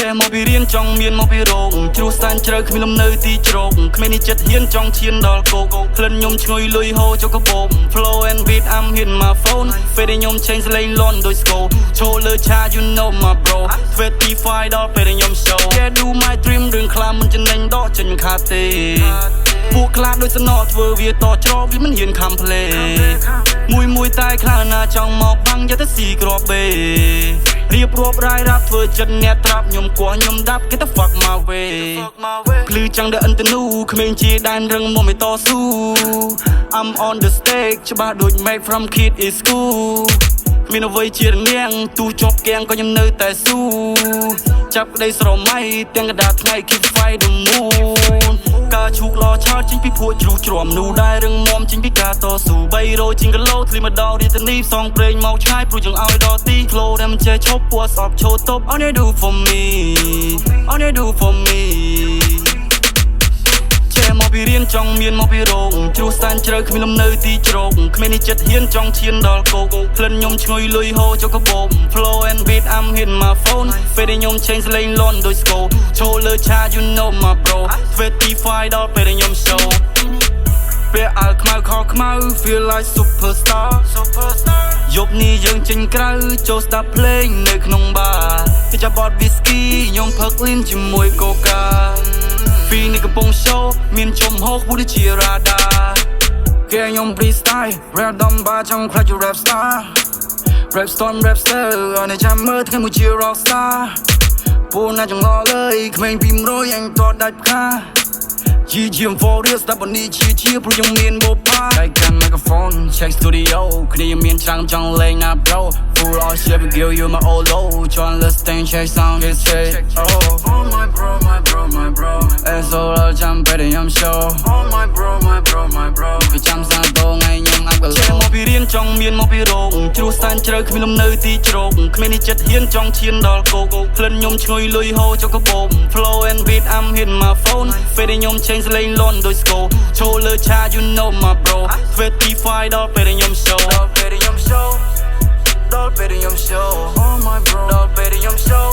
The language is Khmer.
ចេះមកពីរៀនចង់មានមកពីរោងជ្រុះសានជ្រៅគ្មានលំនៅទីជ្រោកគ្មាននេះចិត្តហ៊ានចង់ឈានដល់គោកក្លិនខ្ញុំឈ្ងុយលុយហូរចុកកបោ Flow and beat I'm hitting my phone ពេលខ្ញុំ change lane លន់ដោយស្គរចូលលើឆា you know my bro 25ដល់ពេលខ្ញុំ show Yeah do my dream រឿងខ្លាំងមិនចំណេញដកចេញមិនខាតទេពួកខ្លាចដូចសណោធ្វើវាតច្រកវាមិនហ៊ានខំ play មួយតែខ្លាណាចង់មកបាំងយកទៅស៊ីក្របបេរៀបរាប់រាយរាប់ធ្វើចិត្តអ្នកត្រាប់ខ្ញុំគោះខ្ញុំដាប់ Get the fuck my way ភ្លឺចាំងដល់អិនតនូក្មេងជាដែនរឹងមកមិនតស៊ូ I'm on the stage ច្បាស់ដូច make from kid is school គ្មានអ្វីជារងាំងទូជាប់គាំងក៏ខ្ញុំនៅតែស៊ូចាប់ក្តីស្រមៃទាំងកដាថ្ងៃ keep fight the moon ការឈូកឡឆោតចេញពីភក់ជ្រុះជ្រាំនូដែររឹងមាំចេញពីការតស៊ូ300ជាងគីឡូធ្លីមកដល់រាជធានីផ្សងប្រេងមកឆ្ងាយព្រោះចង់ឲ្យដល់ទី Flow ដែលមិនចេះឈប់ពួស្អប់ឈោតប់ All they do for me All they do for meមកពីរៀនចង់មានមកពីរោងជ្រុះសានជ្រៅគ្មានលំនៅទីជ្រោកគ្មាននេះចិត្តហ៊ានចង់ឈានដល់គោកក្លិនខ្ញុំឈ្ងុយលុយហូរចុកកបោ Flow and beat I'm hitting my phone ពេលខ្ញុំ change lane លន់ដោយស្គរចូលលើឆា you know my bro 25ដល់ពេលខ្ញុំ show ពេលអើខ្មៅខោខ្មៅ feel like superstar យប់នេះយើងចេញក្រៅចូលស្ដាប់ភ្លេងនៅក្នុងបារគេចាប់បត whisky ខ្ញុំផឹកលីនជាមួយកូកាពីនេះកំពុង show មានចំហគួរដូចជា radar គេខ្ញុំ freestyle random បាចង់ខ្លាចជា rap star rap storm rap star អនចាំមើលថ្ងៃមួយជា rock star ពូណាចង្អល់អើយក្មេងពី100អញតដាច់ផ្កាGGM for real ស្ដាប់បនីជាព្រោះខ្ញុំមានបបាដៃកាន់ microphone check studio គ្នាមានច្រើនចង់លេងណា bro full all shit we give you my old low John let's stand check sound get straight oh my bro it's all I jump at I'm show oh my bro គេចាំសានដងថ្ងៃខ្ញុំអាប់កលោចេះមកពីរៀនចង់មានមកពីរោងជ្រុះសានជ្រៅគ្មានលំនៅទីជ្រោកគ្មាននេះចិត្តហ៊ានចង់ឈានដល់គោកក្លិនខ្ញុំឈ្ងុយលុយហូរចុកកបោ Flow and beat I'm hitting my phone ពេលខ្ញុំ change lane លន់ដោយស្គរចូលលើឆា you know my bro 25ដល់ពេលខ្ញុំ show ដល់ពេលខ្ញុំ show oh my bro ដល់ពេលខ្ញុំ show